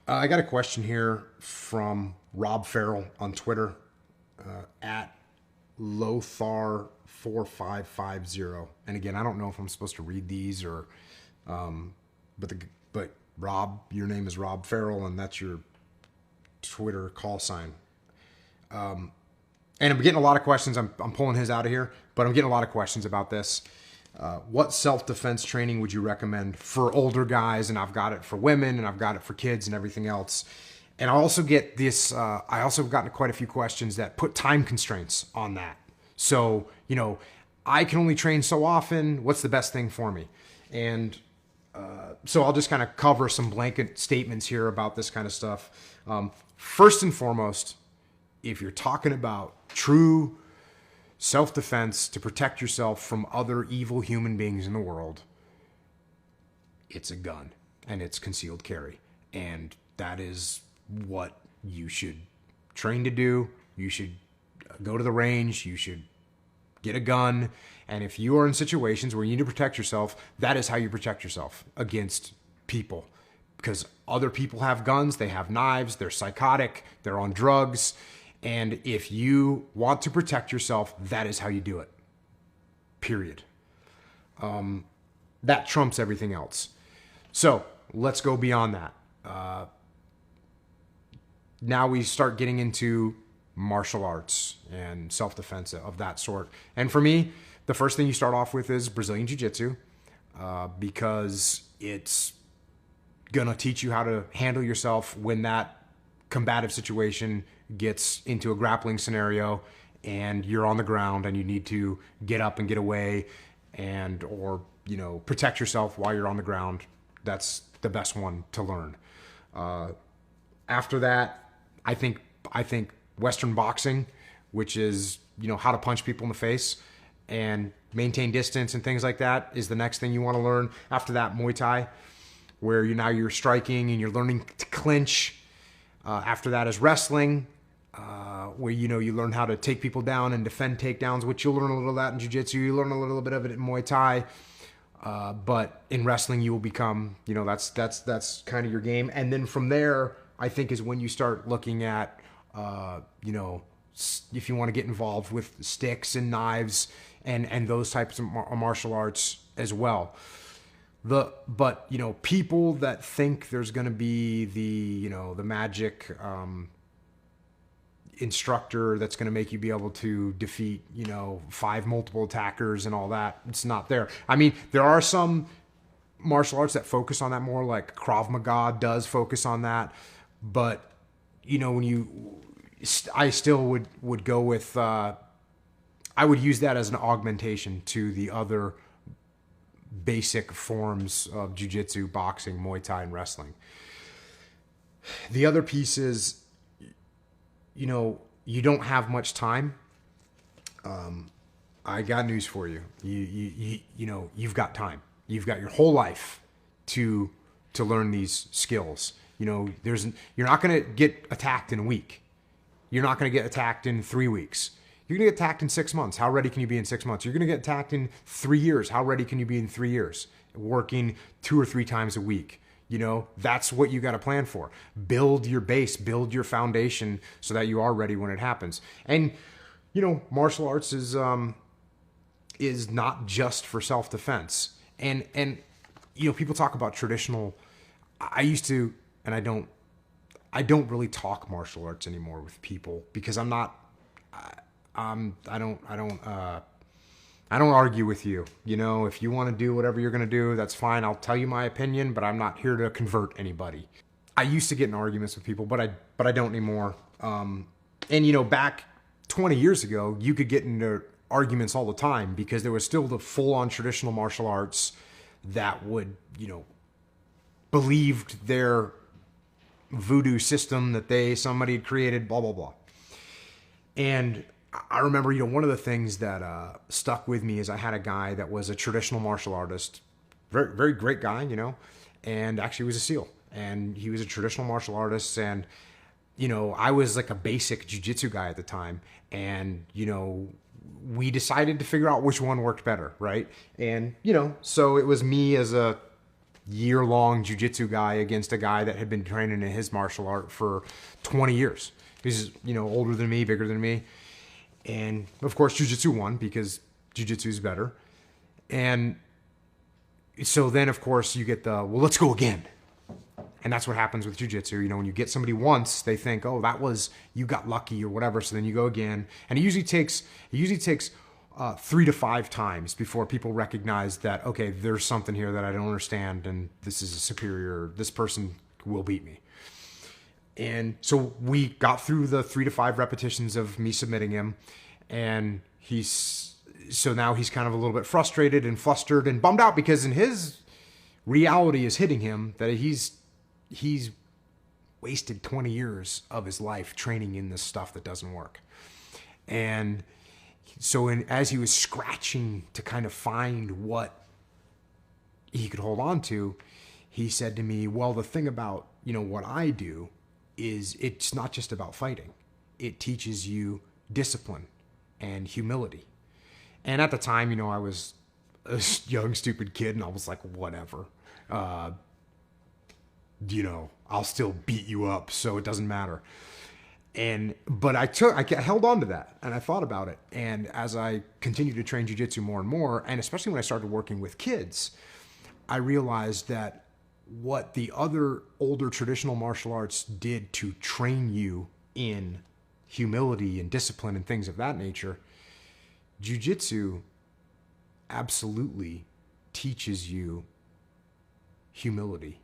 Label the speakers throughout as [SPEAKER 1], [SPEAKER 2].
[SPEAKER 1] I got a question here from Rob Farrell on Twitter at Lothar4550. And again, I don't know if I'm supposed to read these or, but Rob, your name is Rob Farrell, and that's your Twitter call sign. And I'm getting a lot of questions. I'm pulling his out of here, but I'm getting a lot of questions about this. What self-defense training would you recommend for older guys? And I've got it for women, and I've got it for kids and everything else. And I also get this, I also have gotten quite a few questions that put time constraints on that. So, I can only train so often. What's the best thing for me? And so I'll just kind of cover some blanket statements here about this kind of stuff. First and foremost, if you're talking about true self-defense to protect yourself from other evil human beings in the world, it's a gun and it's concealed carry. And that is what you should train to do. You should go to the range. You should get a gun. And if you are in situations where you need to protect yourself, that is how you protect yourself against people. Because other people have guns, they have knives, they're psychotic, they're on drugs. And if you want to protect yourself, that is how you do it. Period. That trumps everything else. So let's go beyond that. Now we start getting into martial arts and self-defense of that sort. And for me, the first thing you start off with is Brazilian Jiu-Jitsu, because it's going to teach you how to handle yourself when that combative situation gets into a grappling scenario and you're on the ground and you need to get up and get away or protect yourself while you're on the ground. That's the best one to learn. After that, I think Western boxing, which is how to punch people in the face and maintain distance and things like that, is the next thing you want to learn. After that, Muay Thai, where you're striking and you're learning to clinch. After that is wrestling, where you learn how to take people down and defend takedowns, which you'll learn a little of that in jiu-jitsu. You learn a little bit of it in Muay Thai, but in wrestling you will become, that's kind of your game. And then from there, I think is when you start looking at, if you want to get involved with sticks and knives and those types of martial arts as well. But people that think there's going to be the magic instructor that's going to make you be able to defeat 5 multiple attackers and all that, it's not there. I mean, there are some martial arts that focus on that more, like Krav Maga does focus on that, but I still would go with I would use that as an augmentation to the other basic forms of jiu-jitsu, boxing, Muay Thai, and wrestling. The other piece is, you don't have much time. I got news for you. You've got time. You've got your whole life to learn these skills. You're not going to get attacked in a week. You're not going to get attacked in 3 weeks. You're going to get attacked in 6 months. How ready can you be in 6 months? You're going to get attacked in 3 years. How ready can you be in 3 years? Working 2 or 3 times a week. That's what you got to plan for. Build your base, build your foundation so that you are ready when it happens. And, martial arts is not just for self-defense. And people talk about traditional. I used to, and I don't really talk martial arts anymore with people because I'm not. I don't argue with you. If you want to do whatever you're going to do, that's fine. I'll tell you my opinion, but I'm not here to convert anybody. I used to get in arguments with people, but I don't anymore. Back 20 years ago, you could get into arguments all the time because there was still the full-on traditional martial arts that would, believed their voodoo system that somebody had created, blah, blah, blah. And I remember, one of the things that stuck with me is I had a guy that was a traditional martial artist, very, very great guy, and actually was a SEAL. And he was a traditional martial artist. And, I was like a basic jiu-jitsu guy at the time. And, we decided to figure out which one worked better, right? And, so it was me as a year-long jiu-jitsu guy against a guy that had been training in his martial art for 20 years. He's, older than me, bigger than me. And of course, jiu-jitsu won because jiu-jitsu is better. And so then, of course, you get well, let's go again. And that's what happens with jiu-jitsu. When you get somebody once, they think, oh, you got lucky or whatever. So then you go again. And it usually takes 3 to 5 times before people recognize that, okay, there's something here that I don't understand, and this is this person will beat me. And so we got through the 3 to 5 repetitions of me submitting him, and so now he's kind of a little bit frustrated and flustered and bummed out because in his reality is hitting him that he's wasted 20 years of his life training in this stuff that doesn't work. And so as he was scratching to kind of find what he could hold on to, he said to me, well, the thing about, what I do is it's not just about fighting. It teaches you discipline and humility. And at the time, I was a young, stupid kid, and I was like, whatever. I'll still beat you up, so it doesn't matter. But I held on to that, and I thought about it. And as I continued to train jiu-jitsu more and more, and especially when I started working with kids, I realized that what the other older traditional martial arts did to train you in humility and discipline and things of that nature, jiu-jitsu absolutely teaches you humility,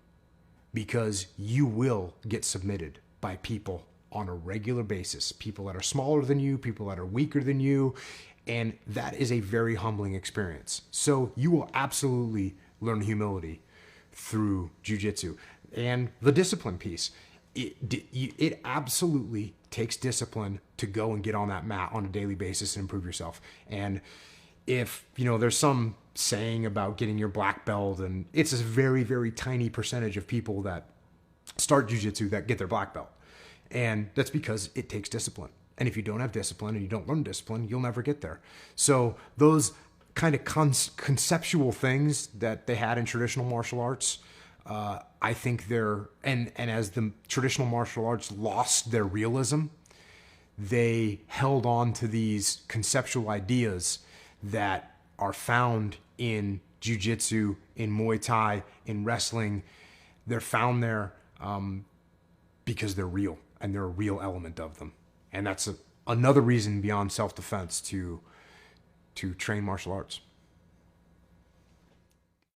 [SPEAKER 1] because you will get submitted by people on a regular basis, people that are smaller than you, people that are weaker than you, and that is a very humbling experience. So you will absolutely learn humility through jiu-jitsu. And the discipline piece, it absolutely takes discipline to go and get on that mat on a daily basis and improve yourself. And if, there's some saying about getting your black belt, and it's a very, very tiny percentage of people that start jiu-jitsu that get their black belt. And that's because it takes discipline. And if you don't have discipline and you don't learn discipline, you'll never get there. So those kind of conceptual things that they had in traditional martial arts, I think and as the traditional martial arts lost their realism, they held on to these conceptual ideas that are found in jiu-jitsu, in Muay Thai, in wrestling. They're found there because they're real, and they're a real element of them. And that's another reason beyond self-defense to train martial arts.